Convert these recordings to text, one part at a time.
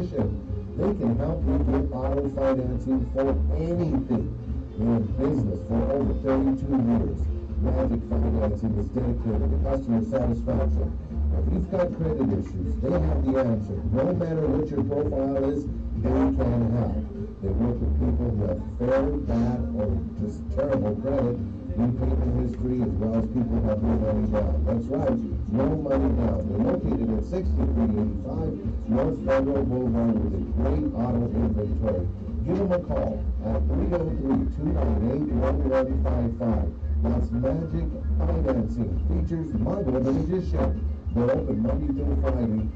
magician. They can help you get auto financing for anything. In business for over 32 years, Magic Financing is dedicated to customer satisfaction. If you've got credit issues, they have the answer. No matter what your profile is, they can help. They work with people who have very bad or just terrible credit, repayment history, as well as people who have no money down. That's right, no money down. They're located at 6385 North Federal Boulevard with a great auto inventory. Give them a call at 303-298-1155. That's Magic Financing. Features Margo the Magician. They're open Monday through Friday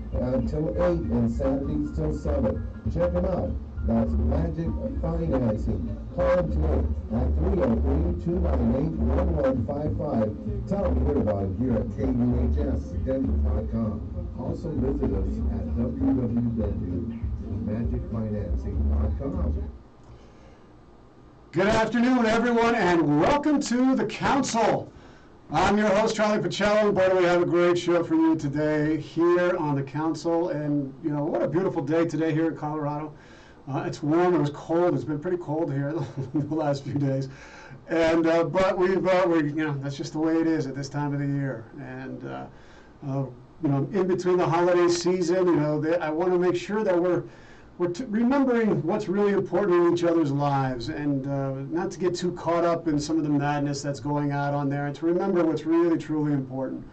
till 8 and Saturdays till 7. Check them out. That's Magic Financing. Call them today at 303-298-1155. Tell them you heard about it here at KUHSDenver.com. Also visit us at www.magicfinancing.com. Good afternoon, everyone, and welcome to the Council. I'm your host, Charlie Pacello. Boy, we have a great show for you today here on the Council. And, you know, what a beautiful day today here in Colorado. It's warm. It was cold. It's been pretty cold here the last few days. And but we you know, that's just the way it is at this time of the year. And you know, in between the holiday season, you know, I want to make sure that we're remembering what's really important in each other's lives, and not to get too caught up in some of the madness that's going on there, and to remember what's really truly important.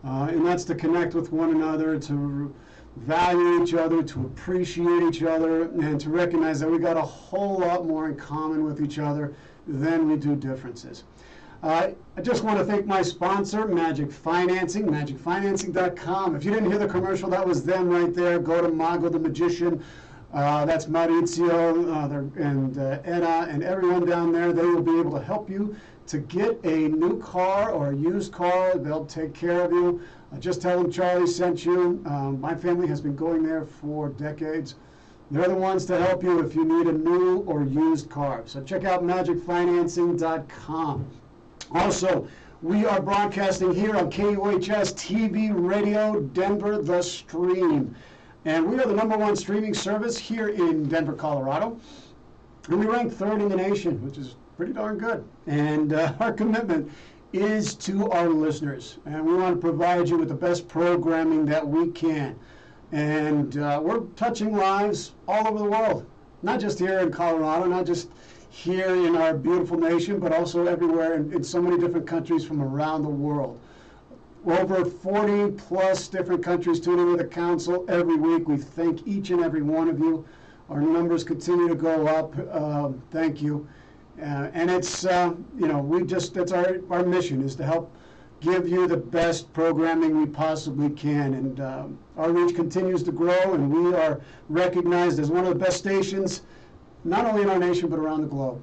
And that's to connect with one another, to value each other, to appreciate each other, and to recognize that we got a whole lot more in common with each other than we do differences. I just want to thank my sponsor, Magic Financing, magicfinancing.com. If you didn't hear the commercial, that was them right there. Go to Mago the Magician. That's Maurizio and Edna and everyone down there. They will be able to help you to get a new car or a used car. They'll take care of you. Just tell them Charlie sent you. My family has been going there for decades. They're the ones to help you if you need a new or used car. So check out magicfinancing.com. Also, we are broadcasting here on KUHS TV Radio Denver, the Stream. And we are the #1 streaming service here in Denver, Colorado. And we rank 3rd in the nation, which is pretty darn good. And our commitment is to our listeners. And we want to provide you with the best programming that we can. And we're touching lives all over the world. Not just here in Colorado, not just here in our beautiful nation, but also everywhere in so many different countries from around the world. Over 40 plus different countries tune into the Council every week. We thank each and every one of you. Our numbers continue to go up. Thank you. And it's, you know, that's our mission is to help give you the best programming we possibly can. And our reach continues to grow, and we are recognized as one of the best stations, not only in our nation, but around the globe.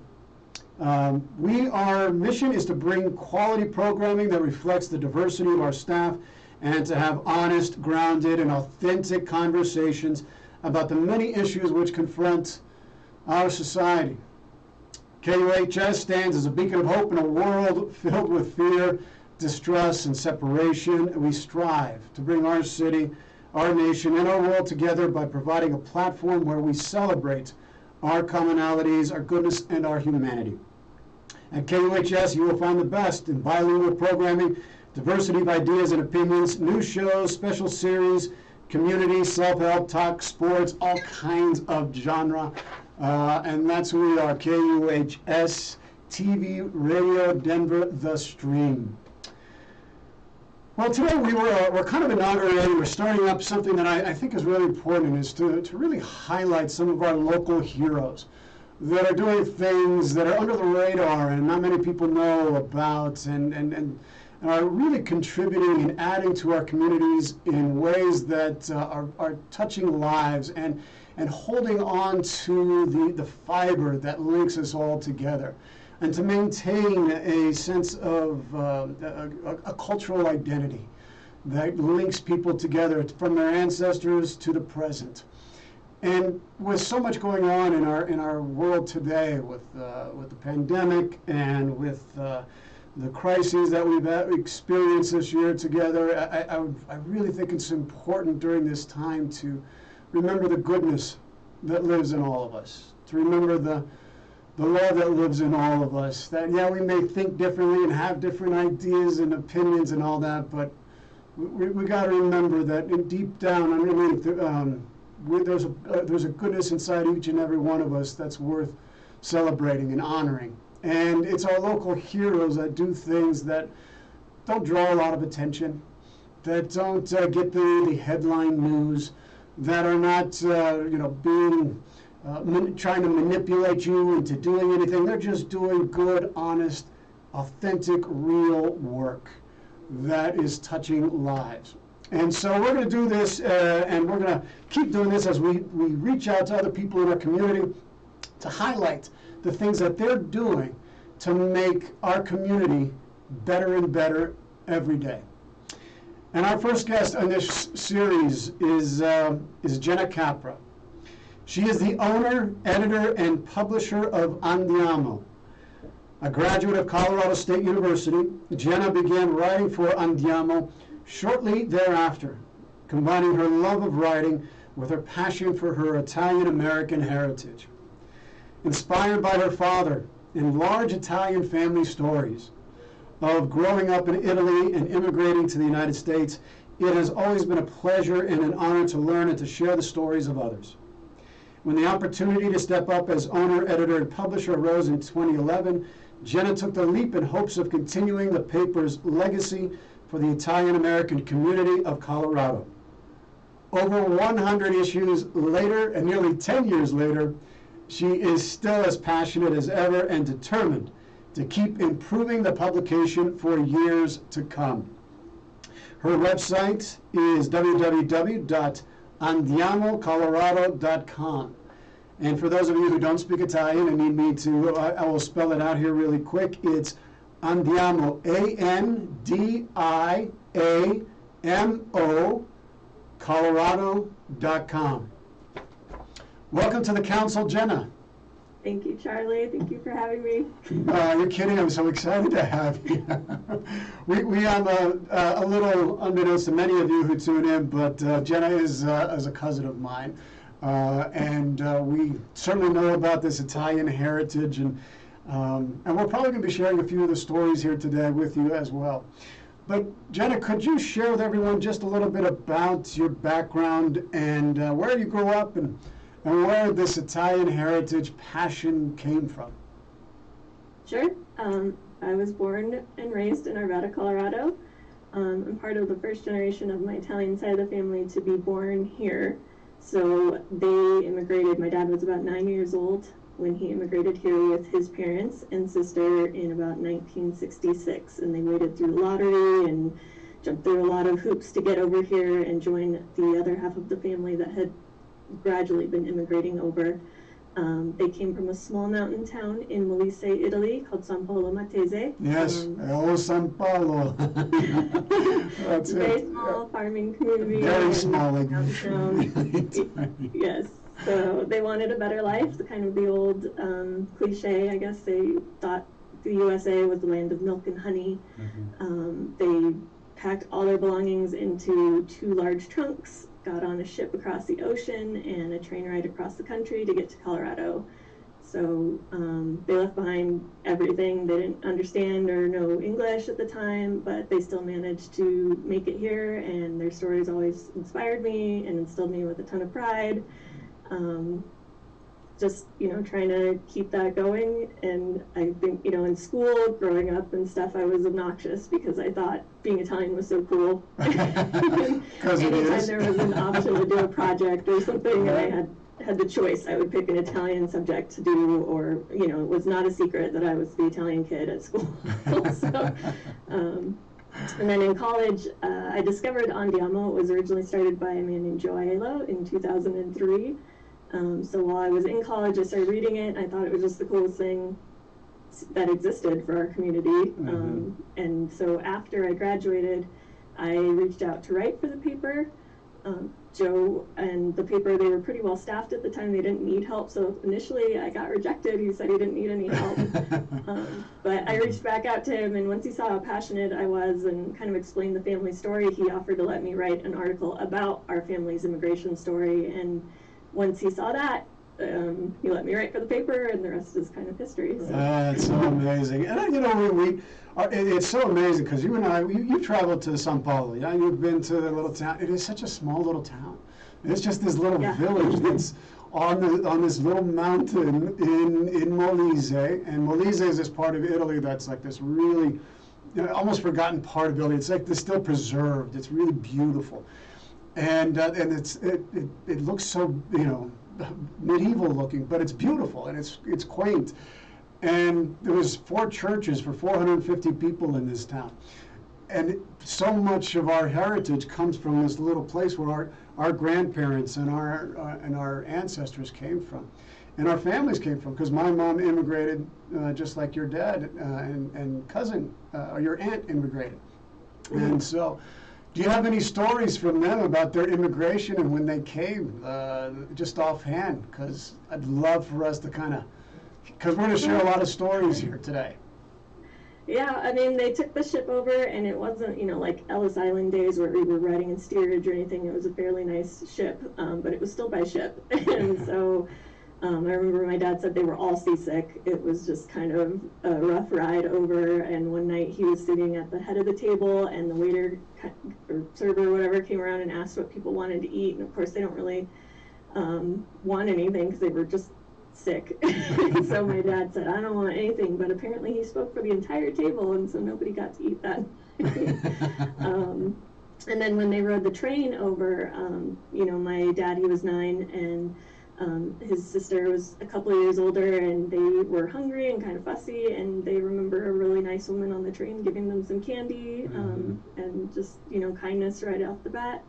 Our mission is to bring quality programming that reflects the diversity of our staff and to have honest, grounded, and authentic conversations about the many issues which confront our society. KUHS stands as a beacon of hope in a world filled with fear, distrust, and separation. We strive to bring our city, our nation, and our world together by providing a platform where we celebrate our commonalities, our goodness, and our humanity. At KUHS, you will find the best in bilingual programming, diversity of ideas and opinions, new shows, special series, community, self-help, talk, sports, all kinds of genre. And that's who we are, KUHS TV Radio Denver, the Stream. Well, today we're kind of inaugurating, we're starting up something that I think is really important, is to really highlight some of our local heroes that are doing things that are under the radar and not many people know about, and are really contributing and adding to our communities in ways that are touching lives and holding on to the fiber that links us all together, and to maintain a sense of a cultural identity that links people together from their ancestors to the present. And with so much going on in our world today, with the pandemic and with the crises that we've experienced this year together, I really think it's important during this time to remember the goodness that lives in all of us, to remember the love that lives in all of us, that, yeah, we may think differently and have different ideas and opinions and all that, but we got to remember that deep down underneath, there's a goodness inside each and every one of us that's worth celebrating and honoring. And it's our local heroes that do things that don't draw a lot of attention, that don't get the headline news, that are not, being trying to manipulate you into doing anything. They're just doing good, honest, authentic, real work that is touching lives. And so we're going to do this, and we're going to keep doing this as we reach out to other people in our community to highlight the things that they're doing to make our community better and better every day. And our first guest on this series is Jenna Capra. She is the owner, editor, and publisher of Andiamo. A graduate of Colorado State University, Jenna began writing for Andiamo shortly thereafter, combining her love of writing with her passion for her Italian-American heritage. Inspired by her father and large Italian family stories of growing up in Italy and immigrating to the United States, it has always been a pleasure and an honor to learn and to share the stories of others. When the opportunity to step up as owner, editor, and publisher arose in 2011, Jenna took the leap in hopes of continuing the paper's legacy for the Italian-American community of Colorado. Over 100 issues later, and nearly 10 years later, she is still as passionate as ever and determined to keep improving the publication for years to come. Her website is www.andiamocolorado.com. And for those of you who don't speak Italian and need me to, I will spell it out here really quick. It's Andiamo, ANDIAMO, Colorado.com. Welcome to the council, Jenna. Thank you, Charlie. Thank you for having me. You're kidding. I'm so excited to have you. we have a little, unbeknownst to many of you who tune in, but Jenna is a cousin of mine. And we certainly know about this Italian heritage, and we're probably going to be sharing a few of the stories here today with you as well. But Jenna, could you share with everyone just a little bit about your background and where you grew up and where this Italian heritage passion came from? Sure. I was born and raised in Arvada, Colorado. I'm part of the first generation of my Italian side of the family to be born here. So they immigrated. My dad was about 9 years old when he immigrated here with his parents and sister in about 1966. And they waded through the lottery and jumped through a lot of hoops to get over here and join the other half of the family that had gradually been immigrating over. They came from a small mountain town in Molise, Italy called San Polo Matese. Yes, San Paolo. That's very small farming community. Very small. Yes, so they wanted a better life, the kind of the old cliche, I guess. They thought the USA was the land of milk and honey. Mm-hmm. They packed all their belongings into 2 large trunks, got on a ship across the ocean and a train ride across the country to get to Colorado. So they left behind everything. They didn't understand or know English at the time, but they still managed to make it here, and their stories always inspired me and instilled me with a ton of pride. Just, trying to keep that going. And I think, in school, growing up and stuff, I was obnoxious because I thought being Italian was so cool. Anytime there was an option to do a project or something, and I had the choice, I would pick an Italian subject to do, or, it was not a secret that I was the Italian kid at school. So, and then in college, I discovered Andiamo. It was originally started by a man named Joe Aiello in 2003. So while I was in college, I started reading it. I thought it was just the coolest thing that existed for our community. Mm-hmm. And so after I graduated, I reached out to write for the paper. Joe and the paper, they were pretty well staffed at the time. They didn't need help. So initially I got rejected. He said he didn't need any help. But I reached back out to him, and once he saw how passionate I was and kind of explained the family story, he offered to let me write an article about our family's immigration story. And once he saw that, he let me write for the paper, and the rest is kind of history. So. That's so amazing. And you know, it's so amazing because you and I, you traveled to São Paulo. Yeah, you've been to the little town. It is such a small little town. It's just this little village that's on this little mountain in Molise. And Molise is this part of Italy that's like this really, almost forgotten part of Italy. It's like this still preserved. It's really beautiful, and it looks so, you know, medieval looking, but it's beautiful and it's quaint. And there was 4 churches for 450 people in this town. And so much of our heritage comes from this little place where our grandparents and our ancestors came from, and our families came from. Because my mom immigrated, just like your dad and cousin, or your aunt immigrated. And so, do you have any stories from them about their immigration and when they came, just offhand? Because I'd love for us to because we're going to share a lot of stories here today. Yeah, I mean, they took the ship over, and it wasn't, you know, like Ellis Island days where we were riding in steerage or anything. It was a fairly nice ship, but it was still by ship. And so I remember my dad said they were all seasick. It was just kind of a rough ride over, and one night he was sitting at the head of the table, and the waiter or server or whatever came around and asked what people wanted to eat. And of course, they don't really want anything because they were just sick. So my dad said, I don't want anything, but apparently he spoke for the entire table, and so nobody got to eat that. And then when they rode the train over, you know, my dad, he was 9, and his sister was a couple of years older, and they were hungry and kind of fussy, and they remember a really nice woman on the train giving them some candy, and just, you know, kindness right off the bat.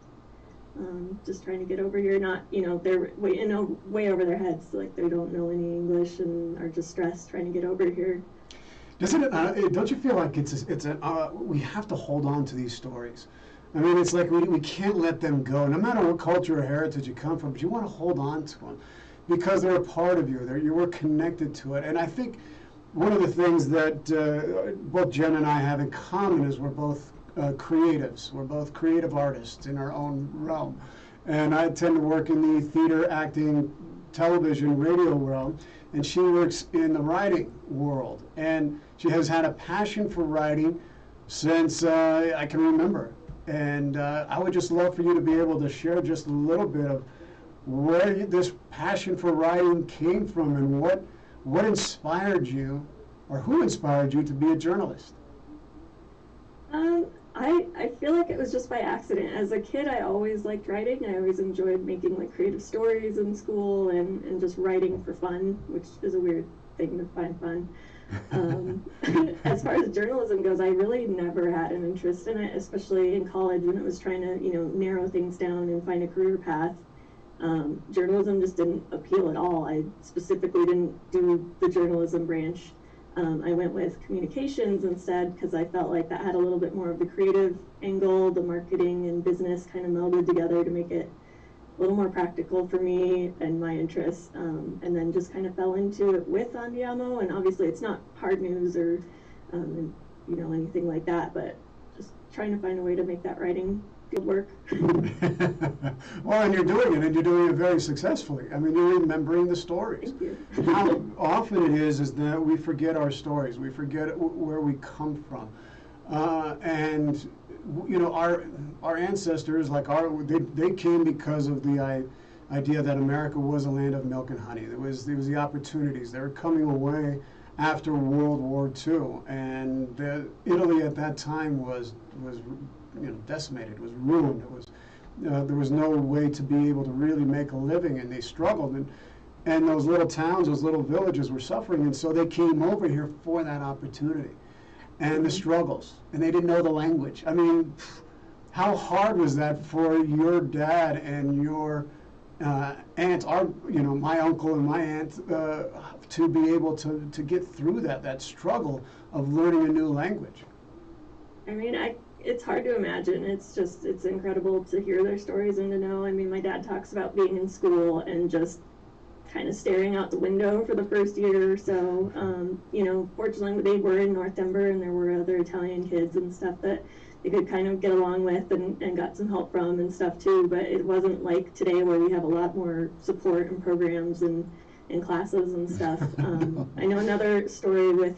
Just trying to get over here, not, you know, they're way over their heads, like they don't know any English and are just stressed trying to get over here. Doesn't it, don't you feel like we have to hold on to these stories? I mean, it's like we can't let them go, no matter what culture or heritage you come from, but you want to hold on to them because they're a part of you. You were connected to it. And I think one of the things that both Jen and I have in common is we're both creatives. We're both creative artists in our own realm. And I tend to work in the theater, acting, television, radio realm, and she works in the writing world. And she has had a passion for writing since I can remember. And I would just love for you to be able to share just a little bit of where this passion for writing came from and what inspired you, or who inspired you to be a journalist. I feel like it was just by accident. As a kid, I always liked writing. I always enjoyed making like creative stories in school and just writing for fun, which is a weird thing to find fun. As far as journalism goes, I really never had an interest in it, especially in college when it was trying to, you know, narrow things down and find a career path. Journalism just didn't appeal at all. I specifically didn't do the journalism branch. I went with communications instead because I felt like that had a little bit more of the creative angle, the marketing and business kind of melded together to make it a little more practical for me and my interests, and then just kind of fell into it with Andiamo. And obviously it's not hard news or you know, anything like that, but just trying to find a way to make that writing field work. Well, and you're doing it, and you're doing it very successfully. I mean, you're remembering the stories. Thank you. How often it is that we forget our stories. We forget where we come from. And you know, our ancestors, like they came because of the idea that America was a land of milk and honey. There was the opportunities. They were coming away after World War II, and Italy at that time was you know, decimated, was ruined. It was there was no way to be able to really make a living, and they struggled. And those little towns, those little villages were suffering, and so they came over here for that opportunity. And the struggles, and they didn't know the language. I mean, how hard was that for your dad and your aunt, my uncle and my aunt, to be able to get through that struggle of learning a new language? I mean, it's hard to imagine. It's incredible to hear their stories and to know. I mean, my dad talks about being in school and just kind of staring out the window for the first year or so. You know, fortunately they were in North Denver and there were other Italian kids and stuff that they could kind of get along with and got some help from and stuff too, but it wasn't like today where we have a lot more support and programs and classes and stuff. I know another story with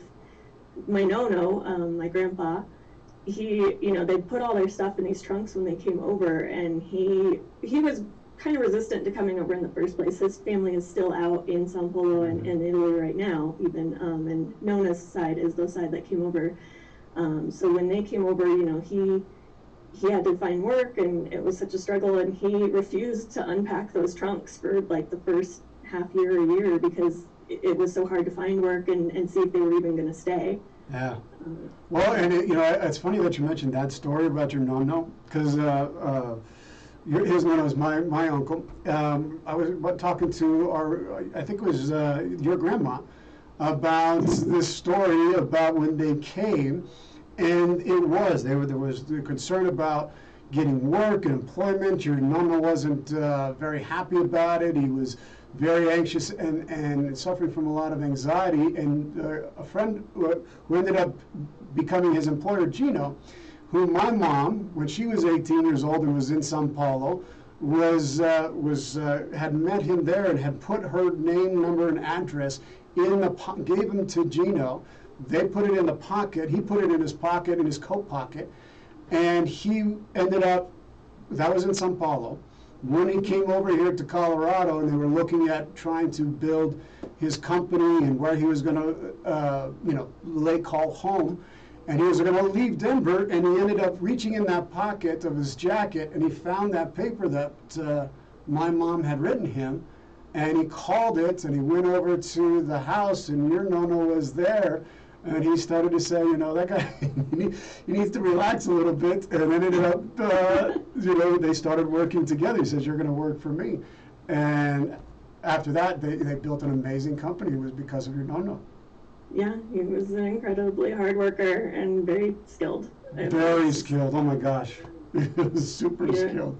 my no-no, my grandpa. He, you know, they put all their stuff in these trunks when they came over, and he was kind of resistant to coming over in the first place. His family is still out in Sao Paulo and Italy right now, even, and Nona's side is the side that came over. So when they came over, you know, he had to find work, and it was such a struggle, and he refused to unpack those trunks for like the first half year or year because it was so hard to find work and see if they were even going to stay. Yeah. Well, and you know, it's funny that you mentioned that story about your nono, because his nono is my uncle. I was talking to I think it was your grandma, about this story about when they came, and there was the concern about getting work and employment. Your nono wasn't very happy about it. He was very anxious and suffering from a lot of anxiety, and a friend who ended up becoming his employer, Gino, who my mom, when she was 18 years old and was in Sao Paulo, had met him there and had put her name, number, and address gave him to Gino. They put it in the pocket. He put it in his pocket, in his coat pocket, and he ended up, that was in Sao Paulo. When he came over here to Colorado and they were looking at trying to build his company and where he was going to, call home, and he was going to leave Denver, and he ended up reaching in that pocket of his jacket, and he found that paper that my mom had written him, and he called it, and he went over to the house, and your nono was there, and he started to say, you know, that guy, he needs to relax a little bit, and then ended up, they started working together. He says, you're going to work for me. And after that, they built an amazing company. It was because of your nono. Yeah, he was an incredibly hard worker and very skilled. Very skilled, oh my gosh. He was super skilled.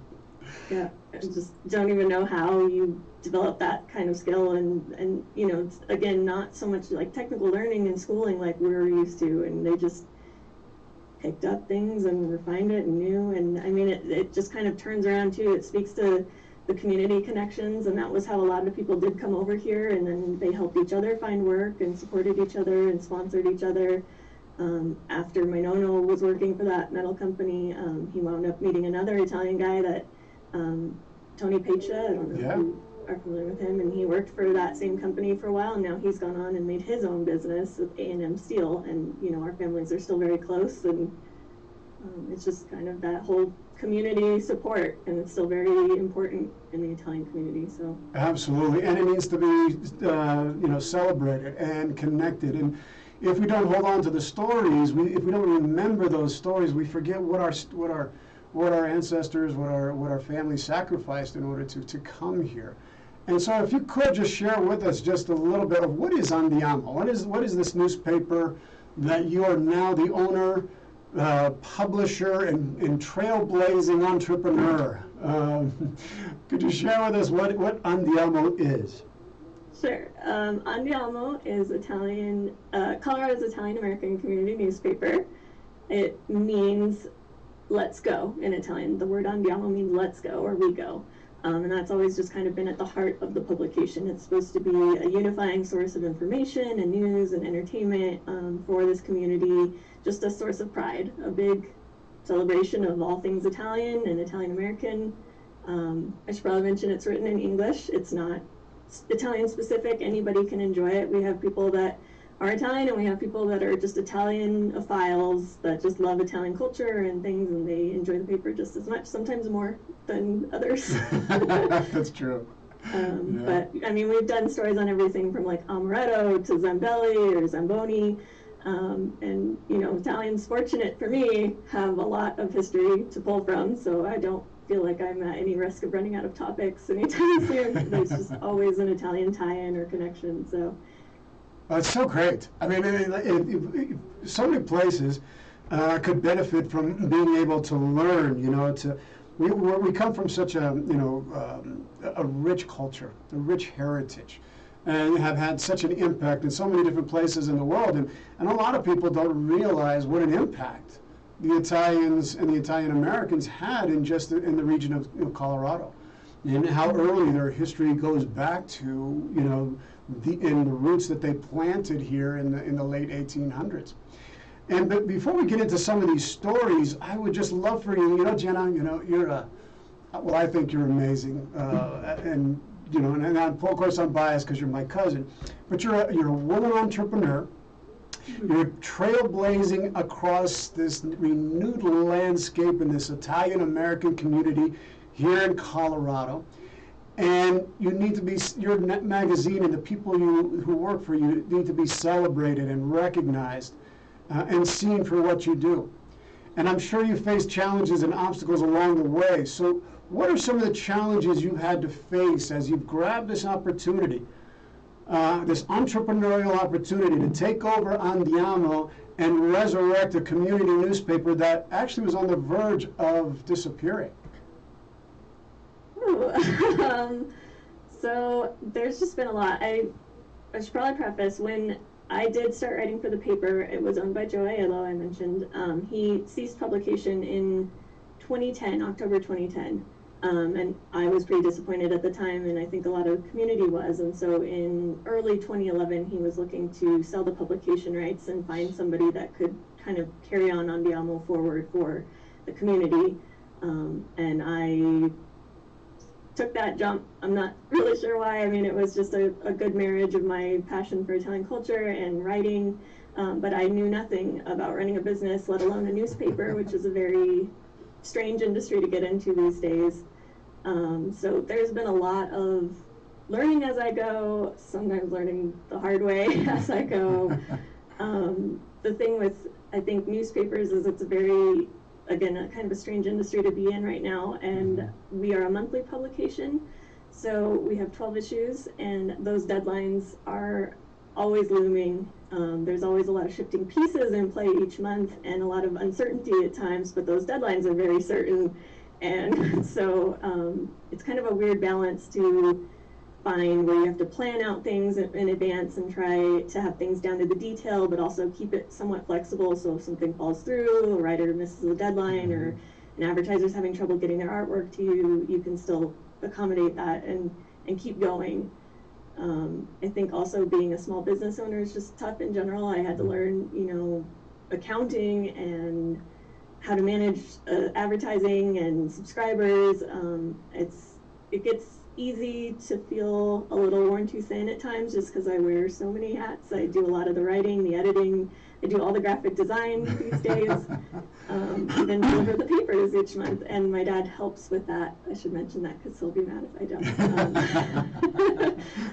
Yeah, I just don't even know how you develop that kind of skill, and you know, it's, again, not so much like technical learning and schooling like we were used to, and they just picked up things and refined it and knew, and I mean, it just kind of turns around too. It speaks to the community connections, and that was how a lot of people did come over here, and then they helped each other find work and supported each other and sponsored each other. After my nono was working for that metal company, he wound up meeting another Italian guy that Tony Pecha, I don't know if you are familiar with him, and he worked for that same company for a while, and now he's gone on and made his own business with A&M Steel, and you know, our families are still very close, and it's just kind of that whole community support, and it's still very important in the Italian community. So absolutely, and it needs to be celebrated and connected, and if we don't hold on to the stories, if we don't remember those stories, we forget what our ancestors, what our families sacrificed in order to come here. And so if you could just share with us just a little bit of what is Andiamo? What is this newspaper that you are now the owner, publisher, and trailblazing entrepreneur? Could you share with us what Andiamo is? Sure. Andiamo is Colorado's Italian-American community newspaper. It means let's go in Italian. The word andiamo means let's go, or we go. And that's always just kind of been at the heart of the publication. It's supposed to be a unifying source of information and news and entertainment for this community, just a source of pride, a big celebration of all things Italian and Italian-American. I should probably mention it's written in English. It's not Italian specific. Anybody can enjoy it. We have people that are Italian, and we have people that are just Italianophiles that just love Italian culture and things, and they enjoy the paper just as much, sometimes more than others. That's true. But I mean, we've done stories on everything from like amaretto to zambelli or zamboni, and you know, Italians, fortunate for me, have a lot of history to pull from, so I don't feel like I'm at any risk of running out of topics anytime soon. There's just always an Italian tie-in or connection. So. It's so great. I mean, so many places could benefit from being able to learn. We come from such a rich culture, a rich heritage, and have had such an impact in so many different places in the world, and a lot of people don't realize what an impact the Italians and the Italian Americans had in the region of Colorado, and how early their history goes back to the roots that they planted here in the late 1800s. But before we get into some of these stories, I would just love for you, Jenna, you're I think you're amazing, and of course I'm biased because you're my cousin, but you're a woman entrepreneur. You're trailblazing across this renewed landscape in this Italian American community here in Colorado, and your magazine and the people who work for you need to be celebrated and recognized and seen for what you do. And I'm sure you faced challenges and obstacles along the way. So what are some of the challenges you had to face as you've grabbed this opportunity, this entrepreneurial opportunity to take over Andiamo and resurrect a community newspaper that actually was on the verge of disappearing? So there's just been a lot. I should probably preface, when I did start writing for the paper, it was owned by Joe Aiello, I mentioned. He ceased publication in 2010, October 2010. And I was pretty disappointed at the time, and I think a lot of the community was. And so in early 2011, he was looking to sell the publication rights and find somebody that could kind of carry on Andiamo forward for the community. And I took that jump. I'm not really sure why. I mean, it was just a good marriage of my passion for Italian culture and writing, but I knew nothing about running a business, let alone a newspaper, which is a very strange industry to get into these days. So there's been a lot of learning as I go, sometimes learning the hard way as I go. The thing with, I think, newspapers is it's a very, again, a kind of a strange industry to be in right now, and we are a monthly publication, so we have 12 issues, and those deadlines are always looming. There's always a lot of shifting pieces in play each month, and a lot of uncertainty at times, but those deadlines are very certain, and so it's kind of a weird balance to find where you have to plan out things in advance and try to have things down to the detail, but also keep it somewhat flexible, so if something falls through, a writer misses a deadline, or an advertiser's having trouble getting their artwork to you, you can still accommodate that and keep going. I think also being a small business owner is just tough in general. I had to learn, accounting and how to manage advertising and subscribers. It gets easy to feel a little worn too thin at times, just because I wear so many hats. I do a lot of the writing, the editing, I do all the graphic design these days, then deliver the papers each month, and my dad helps with that. I should mention that because he'll be mad if I don't.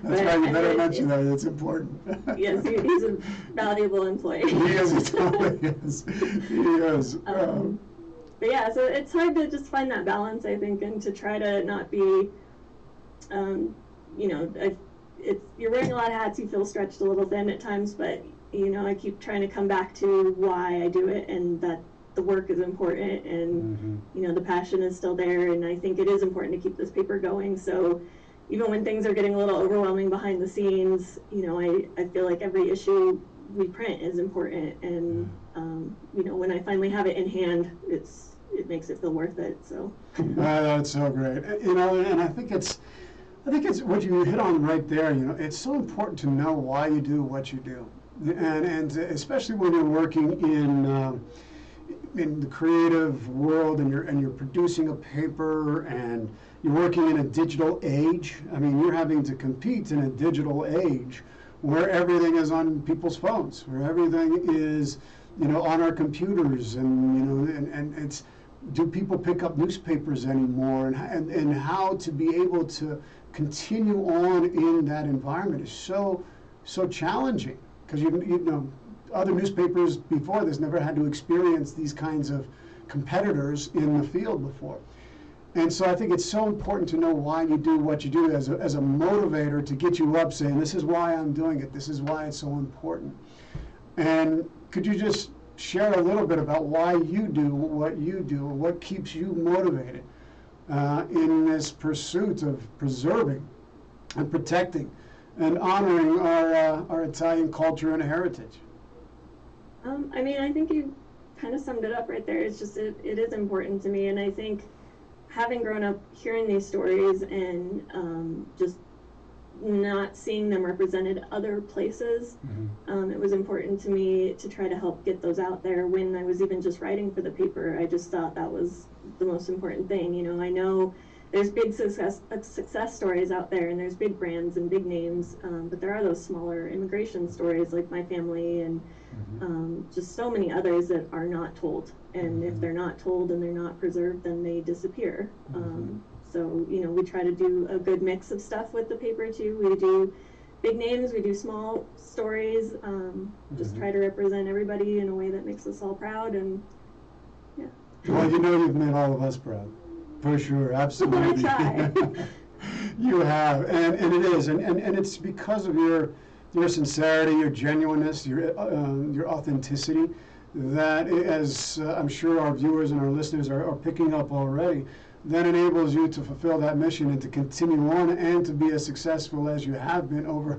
That's right, you better mention that, it's important. Yes, he's a valuable employee. He is, he totally is. He is. But yeah, so it's hard to just find that balance, I think, and to try to not be you're wearing a lot of hats, you feel stretched a little thin at times, but I keep trying to come back to why I do it, and that the work is important, and the passion is still there, and I think it is important to keep this paper going. So even when things are getting a little overwhelming behind the scenes, I feel like every issue we print is important, and when I finally have it in hand, it makes it feel worth it. So that's so great. And I think it's what you hit on right there. It's so important to know why you do what you do, and especially when you're working in the creative world, and you're producing a paper, and you're working in a digital age. I mean, you're having to compete in a digital age where everything is on people's phones, where everything is on our computers, and it's, do people pick up newspapers anymore, and how to be able to continue on in that environment is so challenging, because other newspapers before this never had to experience these kinds of competitors in the field before. And so I think it's so important to know why you do what you do as a motivator to get you up, saying, this is why I'm doing it, this is why it's so important. And could you just share a little bit about why you do what you do, what keeps you motivated in this pursuit of preserving and protecting and honoring our Italian culture and heritage. I mean, I think you kind of summed it up right there. It's just, it is important to me, and I think having grown up hearing these stories and just not seeing them represented other places, it was important to me to try to help get those out there. When I was even just writing for the paper, I just thought that was the most important thing. You know, I know there's big success stories out there, and there's big brands and big names, but there are those smaller immigration stories like my family and just so many others that are not told. And if they're not told and they're not preserved, then they disappear. So, you know, we try to do a good mix of stuff with the paper too. We do big names, we do small stories, just try to represent everybody in a way that makes us all proud, and yeah. Well, you know, you've made all of us proud, for sure, absolutely. I try. You have, and it is, and it's because of your sincerity, your genuineness, your authenticity, that, as I'm sure our viewers and our listeners are picking up already, that enables you to fulfill that mission and to continue on and to be as successful as you have been over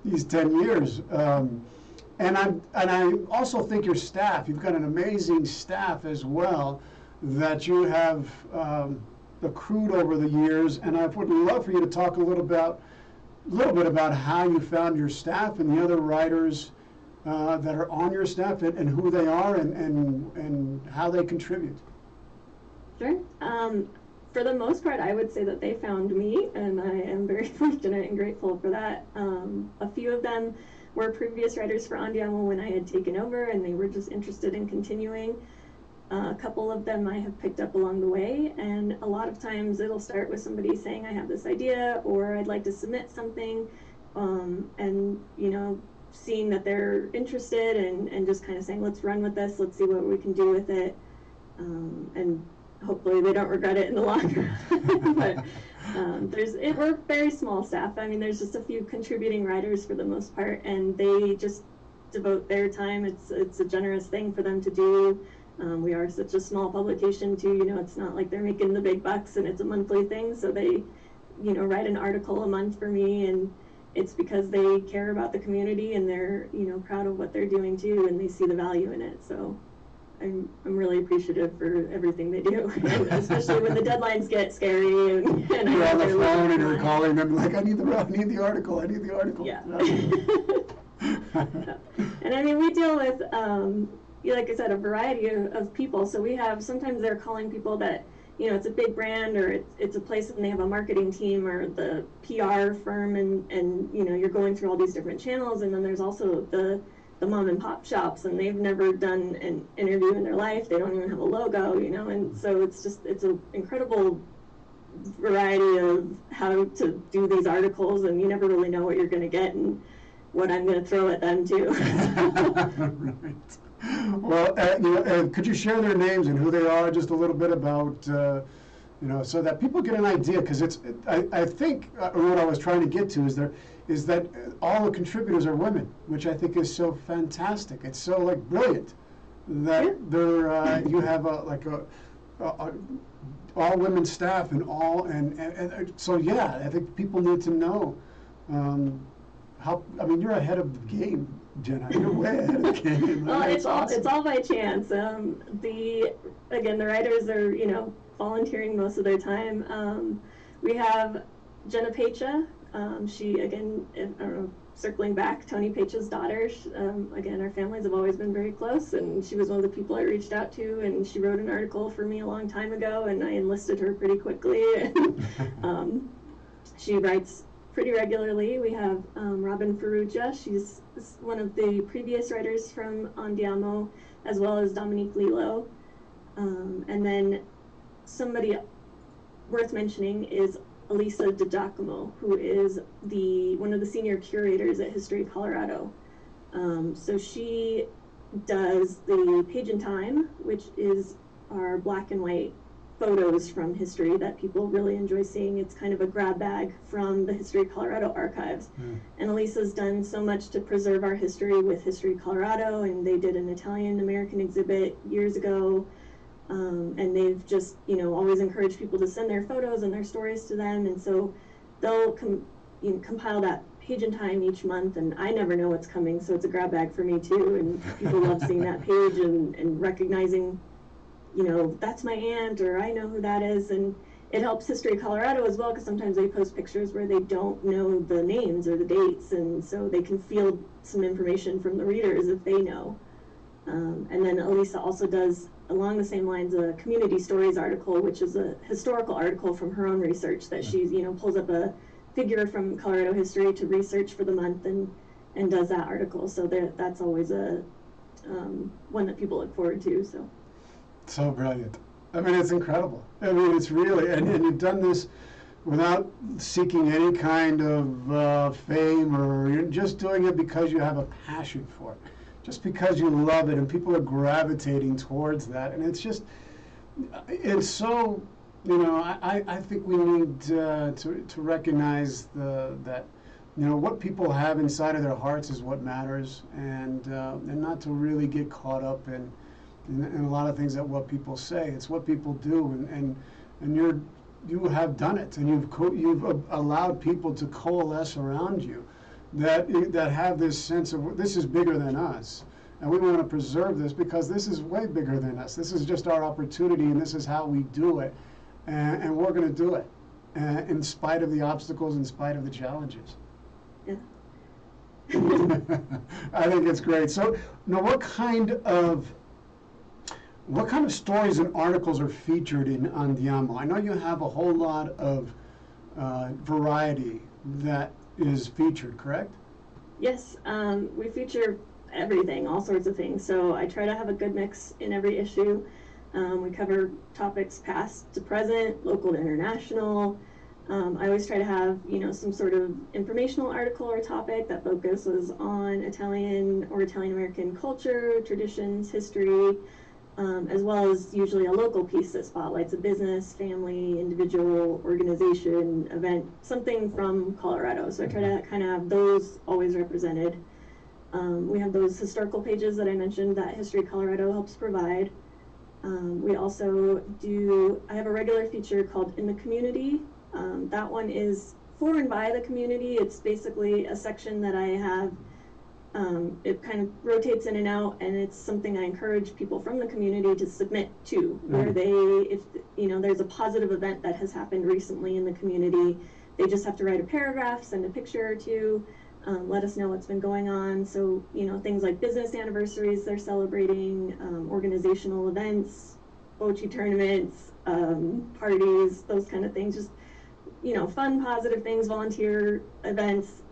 these 10 years. And I also think your staff, you've got an amazing staff as well that you have accrued over the years, and I would love for you to talk a little bit about how you found your staff and the other writers that are on your staff, and who they are and how they contribute. Sure. For the most part, I would say that they found me, and I am very fortunate and grateful for that. A few of them were previous writers for Andiamo when I had taken over, and they were just interested in continuing. A couple of them I have picked up along the way, and a lot of times it'll start with somebody saying, I have this idea, or I'd like to submit something, and, you know, seeing that they're interested and just kind of saying, let's run with this, let's see what we can do with it, and hopefully they don't regret it in the long run. But we're very small staff. I mean, there's just a few contributing writers for the most part, and they just devote their time. It's a generous thing for them to do. We are such a small publication too, you know, it's not like they're making the big bucks and it's a monthly thing, so they, you know, write an article a month for me, and it's because they care about the community and they're, you know, proud of what they're doing too, and they see the value in it. So I'm really appreciative for everything they do, especially when the deadlines get scary and you're on the phone and you're calling them like, I need the article. Yeah. And I mean, we deal with, like I said, a variety of people. So we have, sometimes they're calling people that, you know, it's a big brand, or it's a place and they have a marketing team or the PR firm, and you know, you're going through all these different channels. And then there's also the mom and pop shops, and they've never done an interview in their life. They don't even have a logo, you know, and so it's an incredible variety of how to do these articles, and you never really know what you're going to get and what I'm going to throw at them too. Right. Well, could you share their names and who they are, just a little bit about, you know, so that people get an idea? Because I think what I was trying to get to is that all the contributors are women, which I think is so fantastic. It's so like brilliant that they're you have a all women staff and so yeah, I think people need to know how. I mean, you're ahead of the game, Jenna. You're way ahead of the game. Well, it's all by chance. The writers are, you know, volunteering most of their time. We have Jenna Pecha. She, again, I don't know, circling back, Tony Pecha's daughter. Again, our families have always been very close, and she was one of the people I reached out to, and she wrote an article for me a long time ago, and I enlisted her pretty quickly. She writes pretty regularly. We have Robin Ferrugia. She's one of the previous writers from Andiamo, as well as Dominique Lillo. And then somebody worth mentioning is Elisa DiGiacomo, who is one of the senior curators at History Colorado. So she does the Page and Time, which is our black and white photos from history that people really enjoy seeing. It's kind of a grab bag from the History of Colorado archives. And Elisa's done so much to preserve our history with History Colorado, and they did an Italian-American exhibit years ago. And they've just, always encouraged people to send their photos and their stories to them. And so they'll compile that page in time each month, and I never know what's coming, so it's a grab bag for me too. And people love seeing that page and recognizing, that's my aunt, or I know who that is. And it helps History Colorado as well, because sometimes they post pictures where they don't know the names or the dates, and so they can field some information from the readers if they know. And then Elisa also does, along the same lines, a community stories article, which is a historical article from her own research that she, pulls up a figure from Colorado history to research for the month and does that article. So that's always a one that people look forward to. So brilliant. I mean, it's incredible. I mean, it's really, and you've done this without seeking any kind of fame, or you're just doing it because you have a passion for it, just because you love it, and people are gravitating towards that. And it's just, it's so, I think we need to recognize that, what people have inside of their hearts is what matters, and not to really get caught up in a lot of things that what people say. It's what people do, and you have done it, and you've allowed people to coalesce around you that have this sense of, this is bigger than us, and we want to preserve this because this is way bigger than us. This is just our opportunity, and this is how we do it, and we're going to do it in spite of the obstacles, in spite of the challenges. Yeah. I think it's great. So now, what kind of stories and articles are featured in Andiamo? I know you have a whole lot of variety that is featured, correct? Yes, we feature everything, all sorts of things. So I try to have a good mix in every issue. We cover topics past to present, local to international. I always try to have, some sort of informational article or topic that focuses on Italian or Italian-American culture, traditions, history, as well as usually a local piece that spotlights a business, family, individual, organization, event, something from Colorado. So I try to kind of have those always represented. We have those historical pages that I mentioned that History Colorado helps provide. We also I have a regular feature called In the Community. That one is for and by the community. It's basically a section that I have. It kind of rotates in and out, and it's something I encourage people from the community to submit to, where if there's a positive event that has happened recently in the community, they just have to write a paragraph, send a picture or two, let us know what's been going on. So, things like business anniversaries they're celebrating, organizational events, bocce tournaments, parties, those kind of things, just, fun, positive things, volunteer events,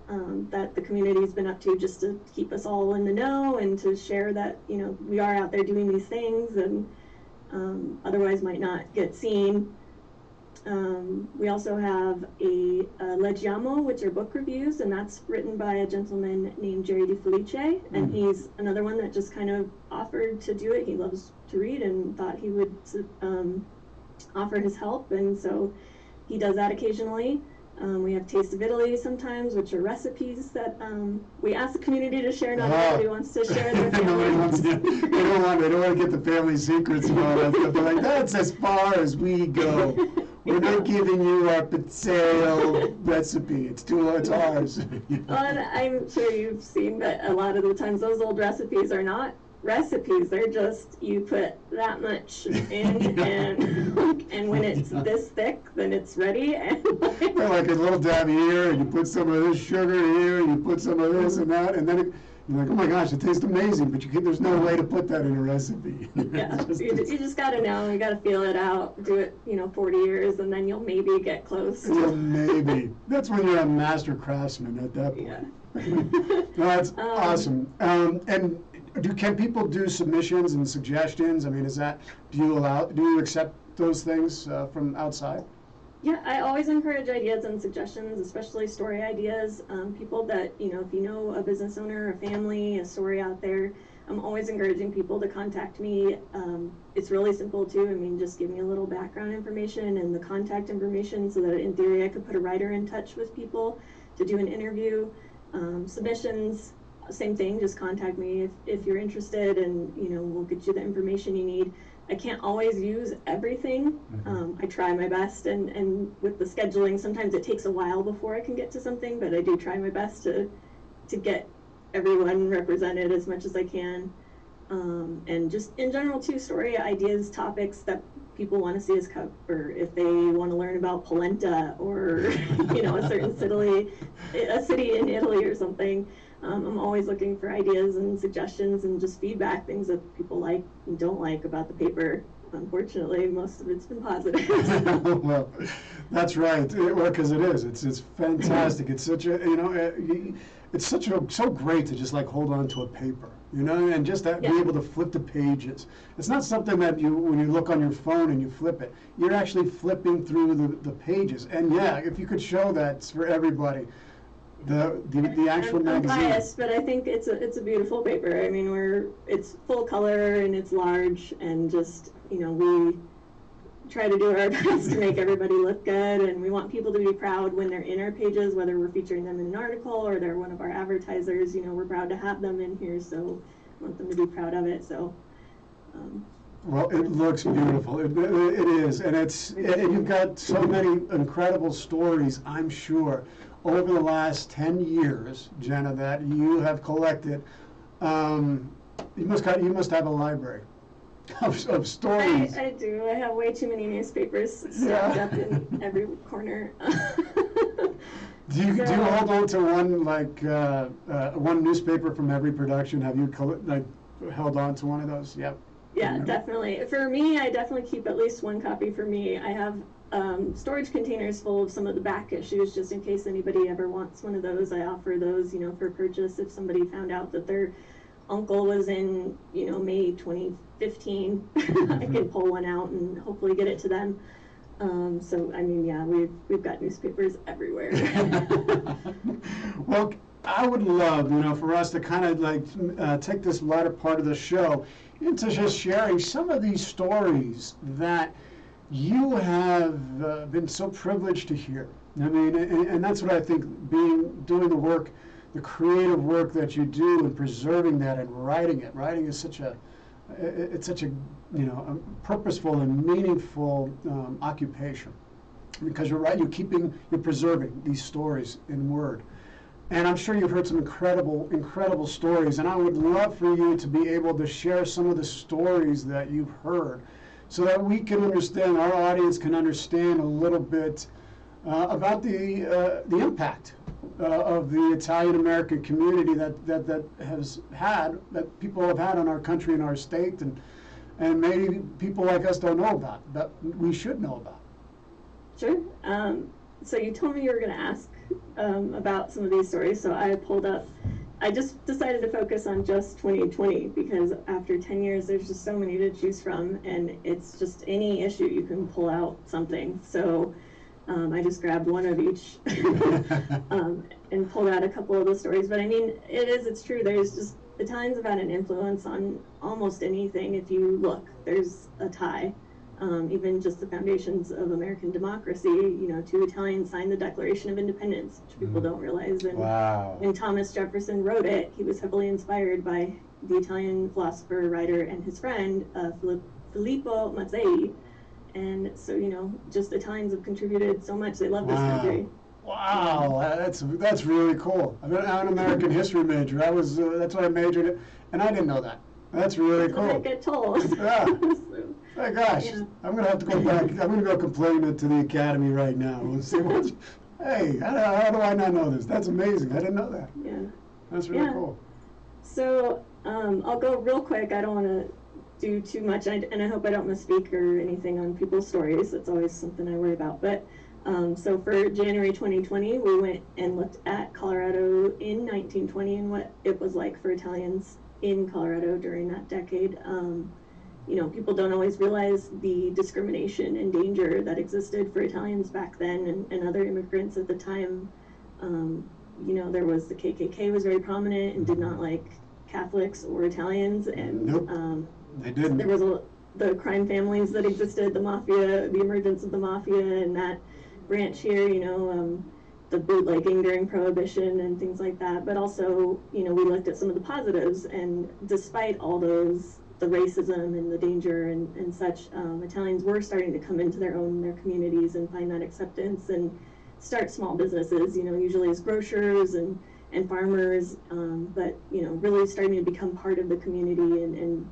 that the community's been up to, just to keep us all in the know and to share that, we are out there doing these things and otherwise might not get seen. We also have a Leggiamo, which are book reviews, and that's written by a gentleman named Jerry DiFelice, and he's another one that just kind of offered to do it. He loves to read and thought he would offer his help, and so he does that occasionally. We have Taste of Italy sometimes, which are recipes that we ask the community to share. Not everybody wants to share their family. They don't want to get the family secrets and all that stuff. They're like, that's as far as we go. We're not giving you our pizzelle recipe. It's ours. Well, and I'm sure you've seen that a lot of the times those old recipes are not recipes. They're just, you put that much in and when it's this thick, then it's ready. And like a little dab here, and you put some of this sugar here, and you put some of this and that, and then you're like, oh my gosh, it tastes amazing, but there's no way to put that in a recipe. Yeah, you just gotta know, you gotta feel it out, do it, 40 years, and then you'll maybe get close. Yeah, maybe. That's when you're a master craftsman at that point. Yeah. No, that's awesome. And can people do submissions and suggestions? I mean, do you accept those things from outside? Yeah, I always encourage ideas and suggestions, especially story ideas. People that, if you know a business owner, a family, a story out there, I'm always encouraging people to contact me. It's really simple too. I mean, just give me a little background information and the contact information so that in theory I could put a writer in touch with people to do an interview. Submissions, same thing, just contact me if you're interested, and we'll get you the information you need. I can't always use everything. I try my best, and with the scheduling, sometimes it takes a while before I can get to something, but I do try my best to get everyone represented as much as I can. And just in general too, story ideas, topics that people want to see us cover. If they want to learn about polenta or a certain city in Italy or something, I'm always looking for ideas and suggestions and just feedback, things that people like and don't like about the paper. Unfortunately, most of it's been positive. Well, that's right. Because it is. It's fantastic. It's such a it's so great to just like hold on to a paper, and just that, be able to flip the pages. It's not something that when you look on your phone and you flip it, you're actually flipping through the pages. And yeah, if you could show that for everybody, the actual magazine. I'm biased, but I think it's a beautiful paper. I mean, it's full color and it's large, and just we try to do our best to make everybody look good, and we want people to be proud when they're in our pages, whether we're featuring them in an article or they're one of our advertisers. We're proud to have them in here, so I want them to be proud of it. So. Well, it looks beautiful. It is, and you've got so many incredible stories, I'm sure, over the last 10 years, Jenna, that you have collected. You must have a library of stories. I do. I have way too many newspapers stacked up in every corner. Do you hold on to one one newspaper from every production? Have you held on to one of those? Yep. Yeah, definitely. For me, I definitely keep at least one copy for me. I have storage containers full of some of the back issues, just in case anybody ever wants one of those. I offer those, for purchase. If somebody found out that their uncle was in, May 2015, I can pull one out and hopefully get it to them. So, I mean, yeah, we've got newspapers everywhere. Well, I would love, for us to kind of take this latter part of the show into just sharing some of these stories that you have been so privileged to hear. I mean, and that's what I think, doing the work, the creative work that you do, and preserving that and writing it. Writing is such a a purposeful and meaningful occupation, because you're right, you're preserving these stories in word. And I'm sure you've heard some incredible stories, and I would love for you to be able to share some of the stories that you've heard, so that we can understand, our audience can understand a little bit about the impact of the Italian American community that people have had on our country and our state, and maybe people like us don't know about, that we should know about. Sure. So you told me you were going to ask about some of these stories, so I just decided to focus on just 2020, because after 10 years there's just so many to choose from, and it's just any issue you can pull out something. So I just grabbed one of each and pulled out a couple of the stories. But I mean, it's true, there's just, Italians have had an influence on almost anything. If you look, there's a tie. Even just the foundations of American democracy, 2 Italians signed the Declaration of Independence, which people don't realize. And wow. When Thomas Jefferson wrote it, he was heavily inspired by the Italian philosopher, writer, and his friend, Filippo Mazzei. And so, just Italians have contributed so much. They love this country. Wow, that's really cool. I'm an American history major. That's what I majored in, and I didn't know that. That's really cool. I get told. Yeah. So, my gosh, yeah. I'm gonna have to go back. I'm gonna go complain to the academy right now and see hey, how do I not know this? That's amazing. I didn't know that. Yeah. That's really cool. So I'll go real quick. I don't want to do too much, and I hope I don't misspeak or anything on people's stories. That's always something I worry about. But so for January 2020, we went and looked at Colorado in 1920 and what it was like for Italians in Colorado during that decade. People don't always realize the discrimination and danger that existed for Italians back then and other immigrants at the time. There was the KKK was very prominent and did not like Catholics or Italians, and Nope. They didn't. there was the crime families that existed, the mafia, the emergence of the mafia, and that branch here, the bootlegging during Prohibition and things like that. But also, we looked at some of the positives, and despite all those, the racism and the danger and such, Italians were starting to come into their own in their communities and find that acceptance and start small businesses, usually as grocers and farmers, but, really starting to become part of the community and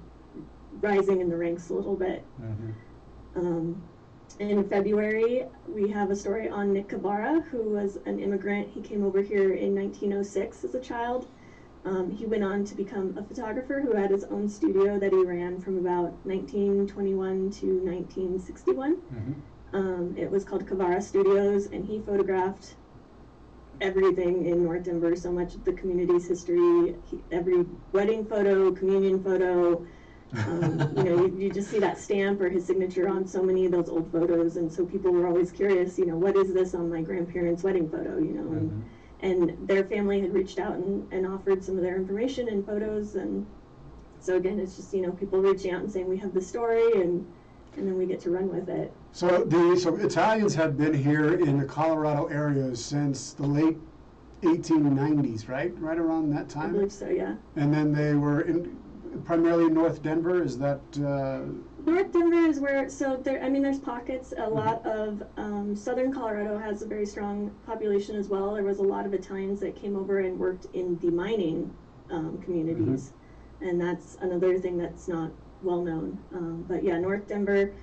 rising in the ranks a little bit. Mm-hmm. In February, we have a story on Nick Cavara, who was an immigrant. He came over here in 1906 as a child. He went on to become a photographer who had his own studio that he ran from about 1921 to 1961. Mm-hmm. It was called Cavara Studios, and he photographed everything in North Denver, so much of the community's history, every wedding photo, communion photo. You just see that stamp or his signature on so many of those old photos, and so people were always curious, what is this on my grandparents' wedding photo, Mm-hmm. and their family had reached out and offered some of their information and photos, and so again, it's just, people reaching out and saying, we have the story, and then we get to run with it. So Italians had been here in the Colorado area since the late 1890s, right? Right around that time? I believe so, yeah. And then they were primarily North Denver, is that? North Denver is where, there's pockets. A lot of southern Colorado has a very strong population as well. There was a lot of Italians that came over and worked in the mining communities, and that's another thing that's not well known. But yeah, North Denver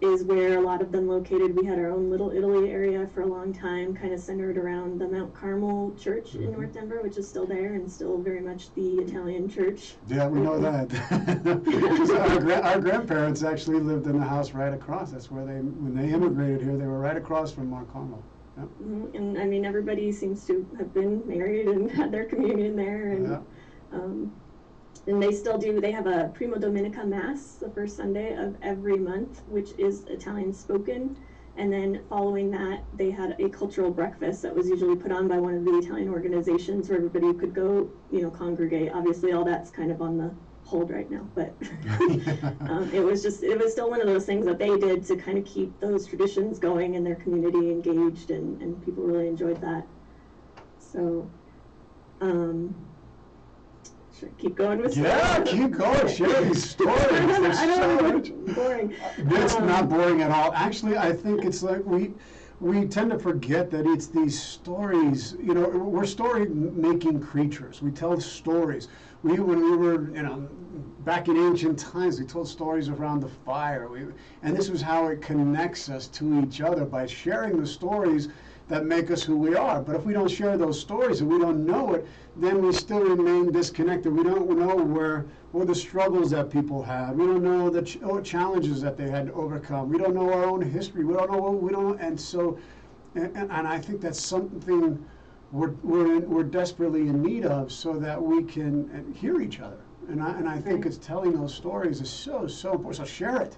is where a lot of them located. We had our own Little Italy area for a long time, kind of centered around the Mount Carmel Church in North Denver, which is still there and still very much the Italian church. Yeah, we know that. Our grandparents actually lived in the house right across. That's where when they immigrated here, they were right across from Mount Carmel. Yep. Mm-hmm. And everybody seems to have been married and had their communion there. And, and they still do. They have a Primo Domenica Mass the first Sunday of every month, which is Italian spoken. And then following that, they had a cultural breakfast that was usually put on by one of the Italian organizations where everybody could go, congregate. Obviously, all that's kind of on the hold right now, but it was still one of those things that they did to kind of keep those traditions going and their community engaged, and people really enjoyed that. So, keep going with stories. Yeah, keep going. Share these stories. I don't know if it's boring. It's not boring at all. Actually, I think it's like we tend to forget that it's these stories. We're story-making creatures. We tell stories. When we were, back in ancient times, we told stories around the fire. And this was how it connects us to each other, by sharing the stories that make us who we are. But if we don't share those stories and we don't know it, then we still remain disconnected. We don't know where the struggles that people had. We don't know the challenges that they had to overcome. We don't know our own history. We don't know and so, and I think that's something we're desperately in need of, so that we can hear each other. And I think it's telling those stories is so important. So share it.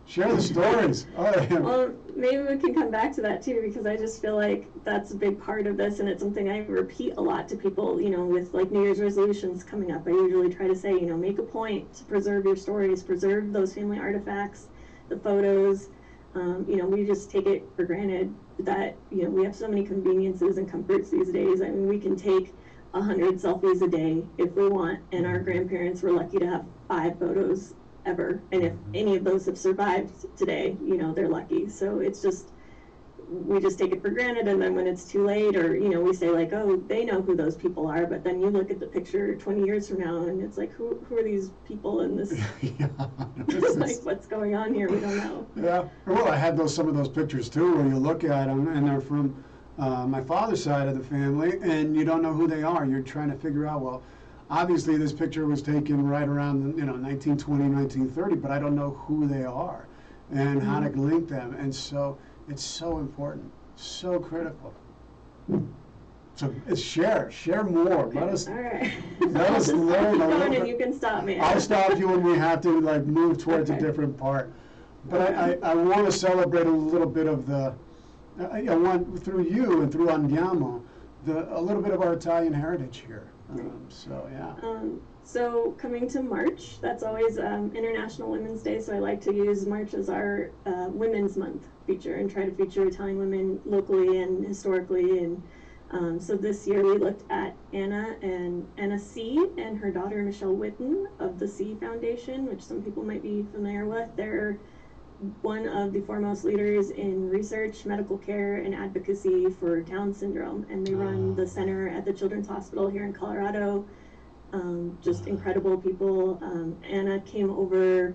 Share the stories. Well, maybe we can come back to that too, because I just feel like that's a big part of this, and it's something I repeat a lot to people, with like New Year's resolutions coming up. I usually try to say, make a point to preserve your stories, preserve those family artifacts, the photos. We just take it for granted that, we have so many conveniences and comforts these days. I mean, we can take 100 selfies a day if we want, and our grandparents were lucky to have 5 photos ever, and if any of those have survived today, they're lucky. So it's just, we just take it for granted, and then when it's too late, or we say like, oh, they know who those people are, but then you look at the picture 20 years from now and it's like, who are these people in this? It's like, what's going on here? We don't know. Yeah, well, I had some of those pictures too, where you look at them and they're from my father's side of the family, and you don't know who they are. You're trying to figure out, well, obviously this picture was taken right around 1920, 1930, but I don't know who they are and how to link them. And so it's so important, so critical. So it's share more. Let us learn. And you can stop me. I'll stop you when we have to move towards a different part. But I want to celebrate a little bit of I want, through you and through Andiamo, a little bit of our Italian heritage here. So yeah. So coming to March, that's always International Women's Day, so I like to use March as our Women's Month feature and try to feature Italian women locally and historically. And so this year we looked at Anna C. and her daughter Michelle Witten of the C Foundation, which some people might be familiar with. They're one of the foremost leaders in research, medical care, and advocacy for Down syndrome, and they run the center at the Children's Hospital here in Colorado. Just incredible people. Anna came over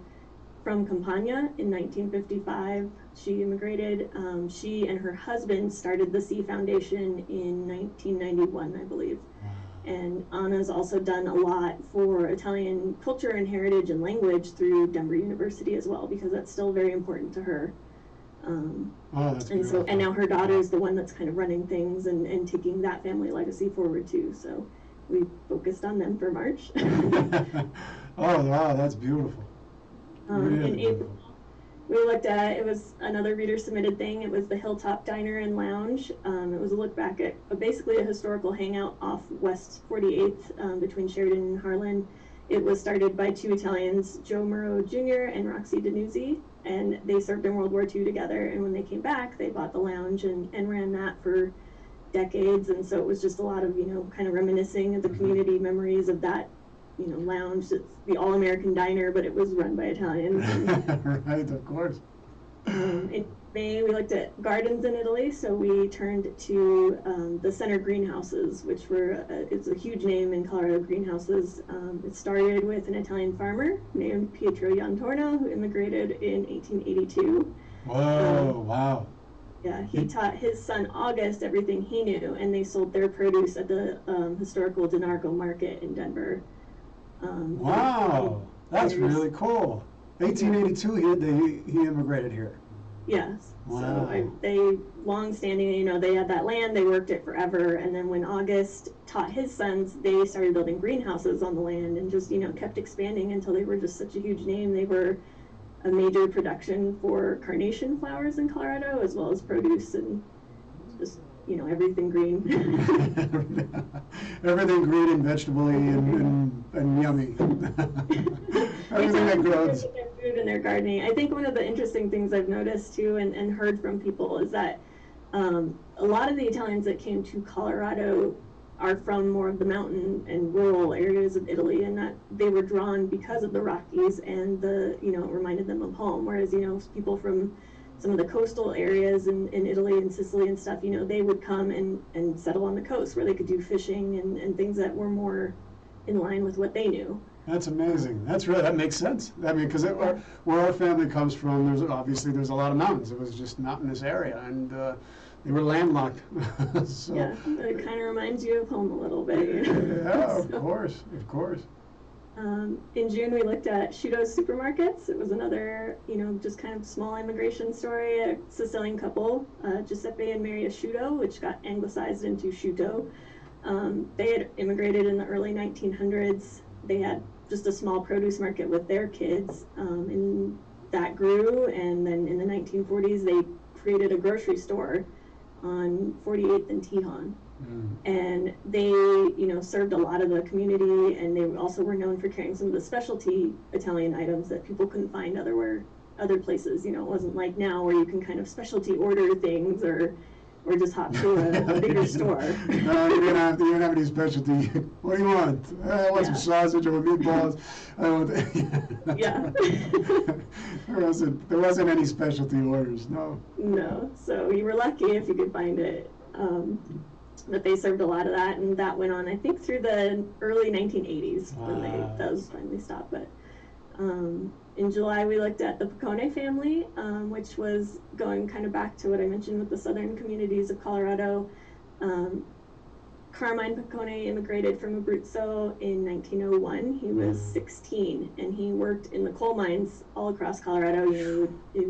from Campania in 1955. She immigrated. She and her husband started the C Foundation in 1991, I believe. And Anna's also done a lot for Italian culture and heritage and language through Denver University as well, because that's still very important to her. And now her daughter is the one that's kind of running things and taking that family legacy forward too. So we focused on them for March. Oh wow, that's beautiful. Really in April, we looked at, it was another reader submitted thing. It was the Hilltop Diner and Lounge. It was a look back at basically a historical hangout off West 48th between Sheridan and Harlan. It was started by two Italians, Joe Murrow Jr. and Roxy Danuzzi, and they served in World War II together. And when they came back, they bought the lounge and ran that for decades. And so it was just a lot of, kind of reminiscing of the community memories of that, lounge. It's the all-American diner, but it was run by Italians. Right, of course. In May, we looked at gardens in Italy, so we turned to the Center greenhouses, which were, it's a huge name in Colorado, greenhouses. It started with an Italian farmer named Pietro Iantorno, who immigrated in 1882. Whoa, wow. Yeah, he taught his son August everything he knew, and they sold their produce at the historical Denargo Market in Denver. Wow, that's really cool. 1882, he immigrated here. Yes. Wow. So they long-standing, they had that land, they worked it forever, and then when August taught his sons, they started building greenhouses on the land and just, kept expanding until they were just such a huge name. They were a major production for carnation flowers in Colorado, as well as produce and just, everything green. Everything green and vegetable-y and yummy. Everything that grows. Their food and their gardening. I think one of the interesting things I've noticed too and heard from people is that a lot of the Italians that came to Colorado are from more of the mountain and rural areas of Italy, and that they were drawn because of the Rockies and it reminded them of home. Whereas, people from some of the coastal areas in Italy and Sicily and stuff, they would come and settle on the coast where they could do fishing and things that were more in line with what they knew. That's amazing. That makes sense. I mean, because where our family comes from, there's a lot of mountains. It was just mountainous area, and they were landlocked. So, yeah, it kind of reminds you of home a little bit. Yeah, of course. In June, we looked at Sciuto's Supermarkets. It was another, just kind of small immigration story. A Sicilian couple, Giuseppe and Maria Sciuto, which got anglicized into Sciuto. They had immigrated in the early 1900s. They had just a small produce market with their kids, and that grew. And then in the 1940s, they created a grocery store on 48th and Tejon. And they, served a lot of the community, and they also were known for carrying some of the specialty Italian items that people couldn't find other places. It wasn't like now where you can kind of specialty order things or just hop to a bigger store. No, you didn't have any specialty. What do you want? I want some sausage or meatballs. I want. Yeah. There wasn't any specialty orders. No. No. So you were lucky if you could find it. That they served a lot of that, and that went on, I think, through the early 1980s when those finally stopped. But in July, we looked at the Piccone family, which was going kind of back to what I mentioned with the southern communities of Colorado. Carmine Piccone immigrated from Abruzzo in 1901. He was 16, and he worked in the coal mines all across Colorado. He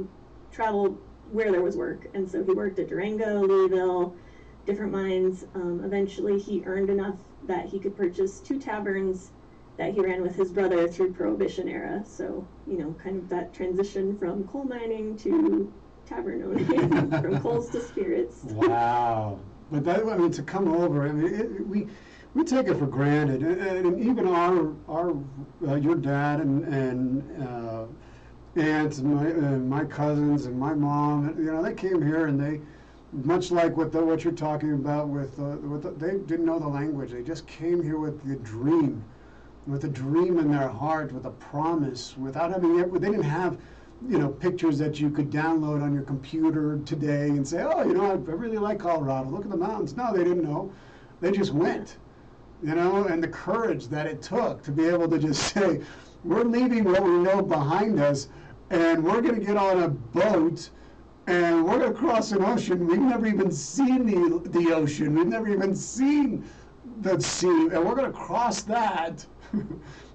traveled where there was work, and so he worked at Durango, Louisville, different mines. Eventually he earned enough that he could purchase 2 taverns that he ran with his brother through Prohibition era. So, kind of that transition from coal mining to tavern owning, from coals to spirits. Wow. But that, I mean, to come over, I mean, we take it for granted, and even your dad and aunts and my cousins and my mom, you know, they came here and they, much like what you're talking about they didn't know the language. They just came here with a dream in their heart, with a promise, without having, they didn't have, you know, pictures that you could download on your computer today and say, oh, you know, I really like Colorado. Look at the mountains. No, they didn't know. They just went, you know, and the courage that it took to be able to just say, we're leaving what we know behind us, and we're going to get on a boat, and we're going to cross an ocean. We've never even seen the ocean. We've never even seen the sea, and we're going to cross that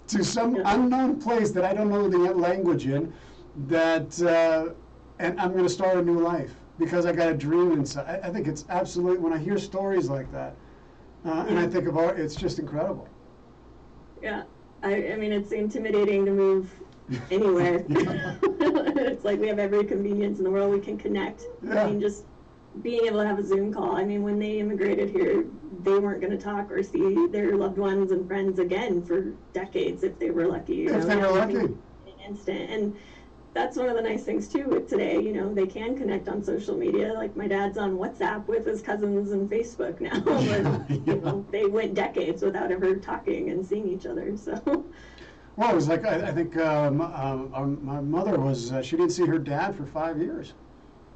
to some unknown place that I don't know the language in, and I'm going to start a new life because I got a dream inside. I think it's absolutely, when I hear stories like that, and I think of art, it's just incredible. Yeah. I mean, it's intimidating to move anywhere. It's like we have every convenience in the world. We can connect. Yeah. I mean, just being able to have a Zoom call. I mean, when they immigrated here, they weren't going to talk or see their loved ones and friends again for decades if they were lucky. You know, if they were lucky. In an instant. And that's one of the nice things too with today. You know, they can connect on social media. Like my dad's on WhatsApp with his cousins and Facebook now. But, you know, they went decades without ever talking and seeing each other. So. Well, it was like I think my mother was. She didn't see her dad for 5 years.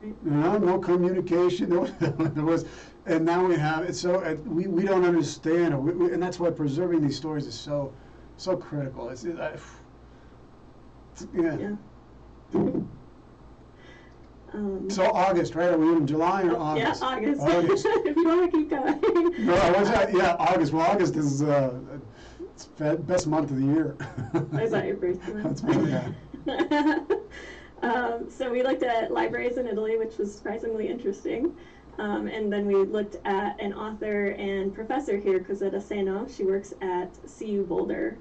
You know, no communication. There was, and now we have it. So we don't understand, and that's why preserving these stories is so critical. Yeah. So August, right? Are we in July or August? Yeah, August. August. If you want to keep going. No, yeah, August. Well, August is it's the best month of the year. Is that your birthday month? That's yeah. So we looked at libraries in Italy, which was surprisingly interesting. And then we looked at an author and professor here, Cosetta Seno. She works at CU Boulder.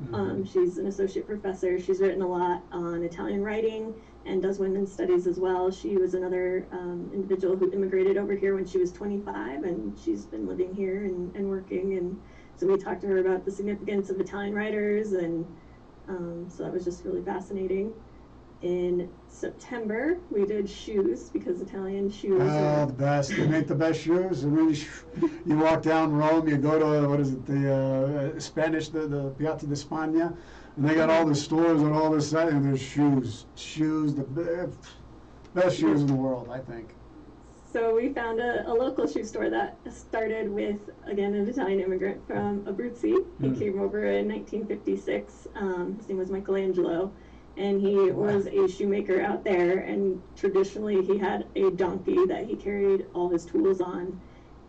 She's an associate professor. She's written a lot on Italian writing and does women's studies as well. She was another individual who immigrated over here when she was 25, and she's been living here and working. And so we talked to her about the significance of Italian writers, and so that was just really fascinating. In September, we did shoes, because Italian shoes are the best. They make the best shoes. I mean, you walk down Rome, you go to, what is it, the Spanish, the Piazza di Spagna, and they got all the stores and all this, and there's shoes, the best shoes in the world, I think. So we found a local shoe store that started with, again, an Italian immigrant from Abruzzi. He came over in 1956. His name was Michelangelo. And he was a shoemaker out there, and traditionally he had a donkey that he carried all his tools on.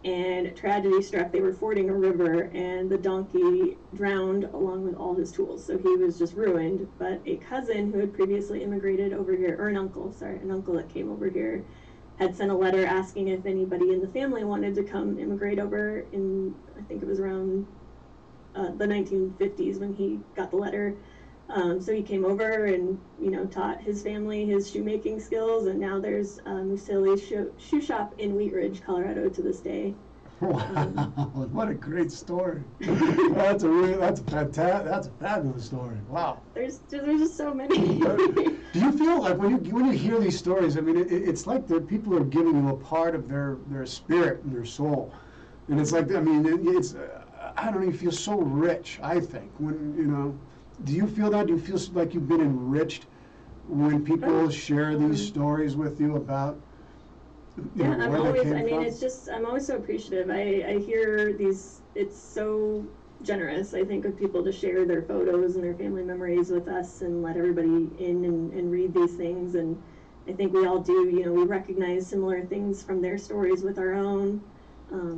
And tragedy struck. They were fording a river, and the donkey drowned along with all his tools. So he was just ruined. But a cousin who had previously immigrated over here, or an uncle that came over here, had sent a letter asking if anybody in the family wanted to come immigrate over in, I think it was around the 1950s when he got the letter. So he came over and, you know, taught his family his shoemaking skills, and now there's Musili's shoe shop in Wheat Ridge, Colorado to this day. Wow, what a great story. That's a fabulous story. Wow. There's just so many. Do you feel like when you hear these stories, I mean, it's like people are giving you a part of their spirit and their soul. And it's like, I mean, it's, I don't know, you feel so rich, I think, when, you know. Do you feel that? Do you feel like you've been enriched when people share these stories with you about, you know, I'm where always, they came I mean, from? it's just, I'm always so appreciative. I hear these, it's so generous, I think, of people to share their photos and their family memories with us and let everybody in and read these things. And I think we all do, you know, we recognize similar things from their stories with our own,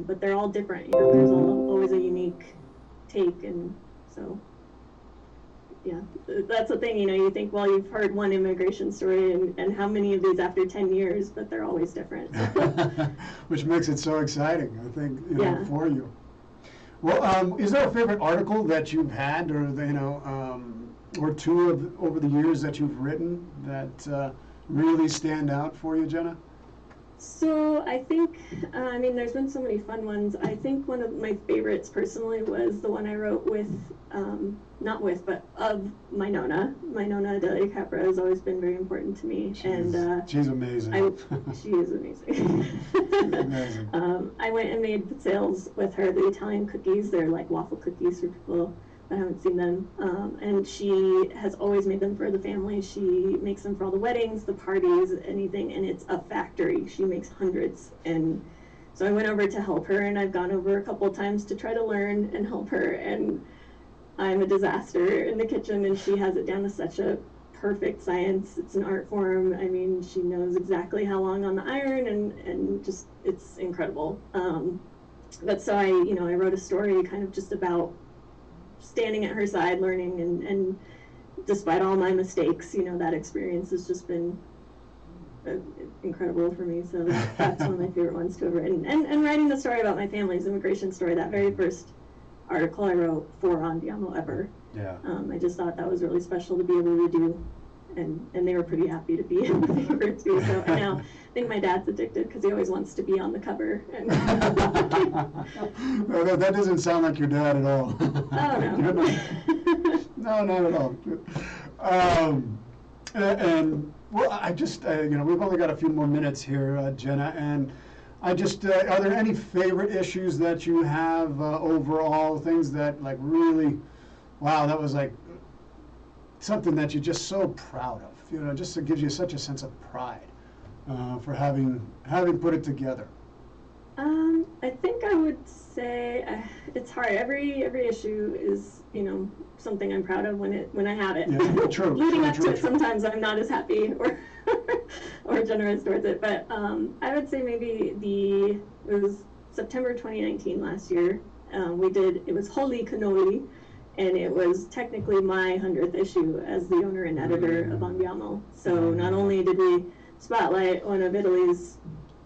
but they're all different, you know, there's always a unique take, and so. Yeah, that's the thing, you know, you think, well, you've heard one immigration story and how many of these after 10 years, but they're always different. Which makes it so exciting, I think, you know, for you. Well, is there a favorite article that you've had, or, you know, or two over the years that you've written that really stand out for you, Jenna? So I think, I mean, there's been so many fun ones. I think one of my favorites personally was the one I wrote with, not with, but of my Nona. My Nona Delia Capra has always been very important to me. She's She amazing. is amazing. Amazing. I went and made sales with her, the Italian cookies. They're like waffle cookies for people that haven't seen them. And she has always made them for the family. She makes them for all the weddings, the parties, anything, and it's a factory. She makes hundreds. And so I went over to help her, and I've gone over a couple of times to try to learn and help her, and I'm a disaster in the kitchen, and she has it down to such a perfect science. It's an art form. I mean, she knows exactly how long on the iron, and just, it's incredible. But so I wrote a story kind of just about standing at her side, learning, and despite all my mistakes, that experience has just been incredible for me. So that's one of my favorite ones to have written. And writing the story about my family's immigration story, that very first article I wrote for Andiamo ever. Yeah. I just thought that was really special to be able to do, and they were pretty happy to be in the paper too. So now I think my dad's addicted because he always wants to be on the cover. And No, that doesn't sound like your dad at all. Oh, no. No, not at all. And well, I just, we've only got a few more minutes here, Jenna, and I just, are there any favorite issues that you have overall, things that like really, wow, that was like something that you're just so proud of, just it gives you such a sense of pride for having put it together? I think I would say it's hard. Every issue is, something I'm proud of when I have it. Yeah, true. Leading up to it, true. sometimes I'm not as happy or generous towards it. But I would say maybe it was September 2019 last year. It was Holy Cannoli, and it was technically my 100th issue as the owner and editor of Andiamo. So not only did we spotlight one of Italy's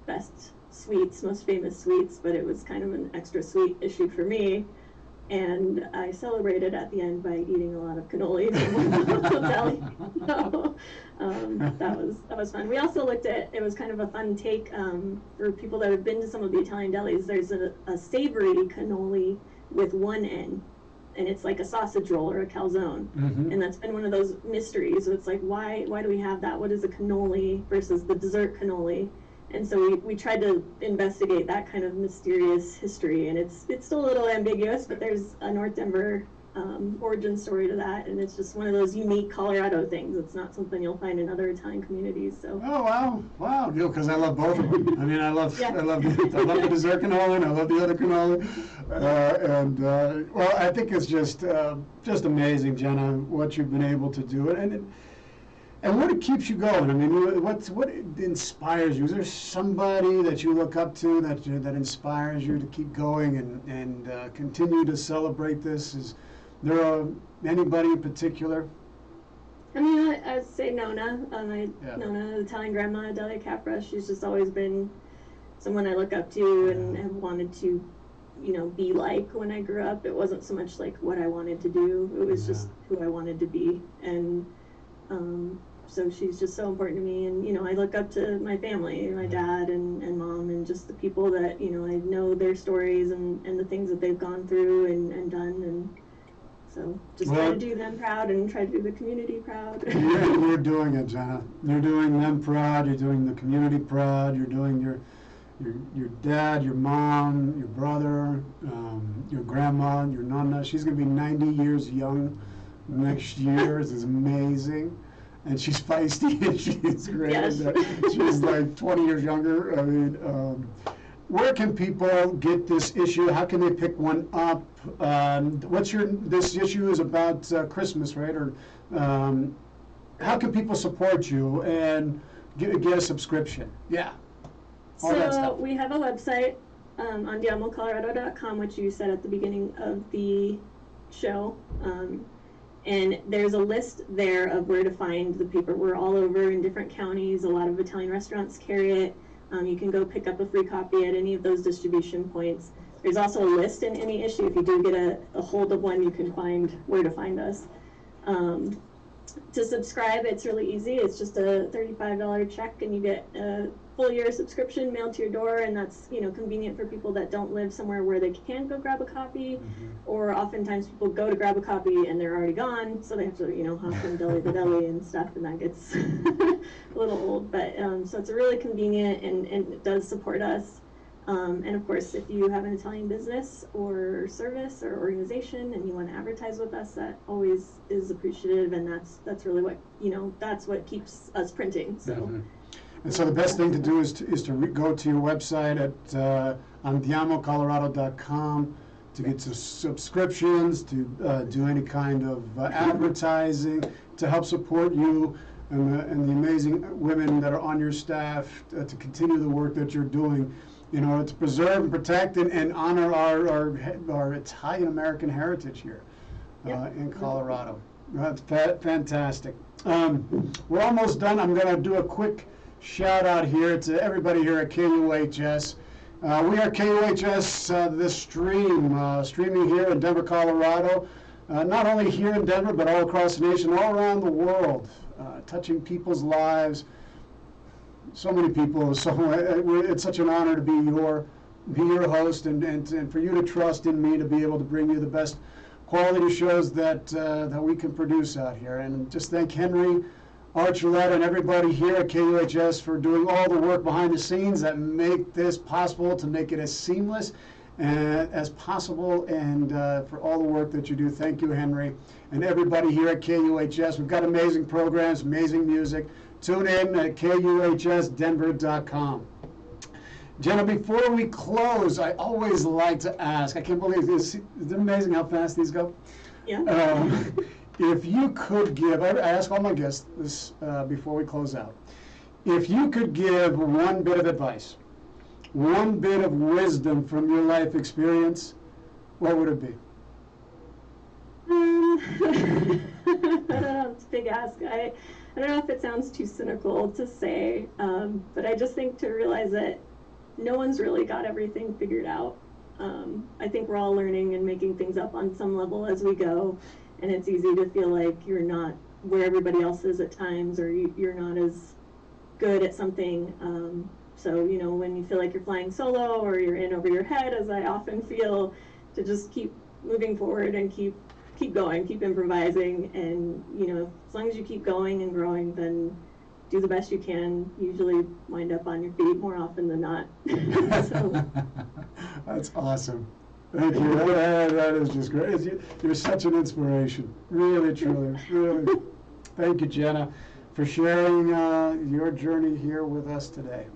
best sweets, most famous sweets, but it was kind of an extra sweet issue for me. And I celebrated at the end by eating a lot of cannoli from the deli. So that was fun. We also looked at, it was kind of a fun take for people that have been to some of the Italian delis. There's a savory cannoli with one N, and it's like a sausage roll or a calzone. Mm-hmm. And that's been one of those mysteries. So it's like, why do we have that? What is a cannoli versus the dessert cannoli? And so we tried to investigate that kind of mysterious history, and it's still a little ambiguous, but there's a North Denver origin story to that, and it's just one of those unique Colorado things. It's not something you'll find in other Italian communities. So. Oh wow! Because I love both of them. I mean, I love the dessert cannoli, and I love the other cannoli, well, I think it's just amazing, Jenna, what you've been able to do, and what it keeps you going. I mean, what inspires you? Is there somebody that you look up to that inspires you to keep going and continue to celebrate this? Is there anybody in particular? I mean, I'd say Nona. Nona, the Italian grandma, Delia Capra. She's just always been someone I look up to and have wanted to, be like when I grew up. It wasn't so much like what I wanted to do. It was just who I wanted to be. And so she's just so important to me, and I look up to my family, my dad and mom, and just the people that I know their stories and the things that they've gone through and done, and so just try to do them proud and try to do the community proud. You're doing it, Jenna. You're doing them proud. You're doing the community proud. You're doing your dad, your mom, your brother, your grandma, your nonna. She's going to be 90 years young next year. This is amazing. And she's feisty, and she's great. Yes. She's like 20 years younger. I mean, where can people get this issue? How can they pick one up? This issue is about Christmas, right? Or how can people support you and get a subscription? Yeah. All that stuff. We have a website, andiamocolorado.com, which you said at the beginning of the show. And there's a list there of where to find the paper. We're all over in different counties. A lot of Italian restaurants carry it. You can go pick up a free copy at any of those distribution points. There's also a list in any issue. If you do get a hold of one, you can find where to find us. To subscribe, it's really easy. It's just a $35 check, and you get a full year subscription mailed to your door, and that's, you know, convenient for people that don't live somewhere where they can go grab a copy, or oftentimes people go to grab a copy and they're already gone, so they have to, you know, hop from deli to deli and stuff, and that gets a little old. But so it's really convenient, and it does support us. And of course, if you have an Italian business or service or organization and you want to advertise with us, that always is appreciative, and that's really what, you know, that's what keeps us printing. So. And so the best thing to do is to go to your website at andiamocolorado.com to get to subscriptions, to do any kind of advertising, to help support you and the amazing women that are on your staff to continue the work that you're doing in order to preserve and protect and honor our Italian-American heritage here in Colorado. That's fantastic. We're almost done. I'm going to do a quick shout out here to everybody here at KUHS. We are KUHS, this streaming here in Denver, Colorado. Not only here in Denver, but all across the nation, all around the world, touching people's lives. So many people. So it's such an honor to be your host, and for you to trust in me to be able to bring you the best quality shows that we can produce out here. And just thank Henry, Archuleta, and everybody here at KUHS for doing all the work behind the scenes that make this possible, to make it as seamless as possible, and for all the work that you do. Thank you, Henry, and everybody here at KUHS. We've got amazing programs, amazing music. Tune in at kuhsdenver.com. Jenna, before we close, I always like to ask, I can't believe this, isn't it amazing how fast these go? Yeah. If you could give, I ask all my guests this before we close out, if you could give one bit of advice, one bit of wisdom from your life experience, what would it be? I don't know, it's a big ask. I don't know if it sounds too cynical to say, but I just think to realize that no one's really got everything figured out. I think we're all learning and making things up on some level as we go, and it's easy to feel like you're not where everybody else is at times, or you're not as good at something. So, you know, when you feel like you're flying solo or you're in over your head, as I often feel, to just keep moving forward and keep going, keep improvising, and, you know, as long as you keep going and growing, then do the best you can. Usually wind up on your feet more often than not. So. That's awesome. Thank you. That is just great. You're such an inspiration. Really, truly, really. Thank you, Jenna, for sharing your journey here with us today.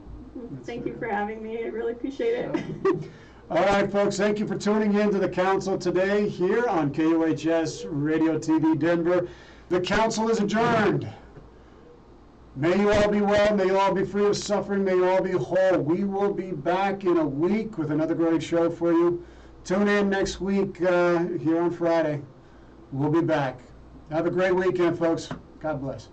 Thank you for having me. I really appreciate it. All right, folks, thank you for tuning in to the Council today here on KUHS Radio TV Denver. The Council is adjourned. May you all be well. May you all be free of suffering. May you all be whole. We will be back in a week with another great show for you. Tune in next week here on Friday. We'll be back. Have a great weekend, folks. God bless.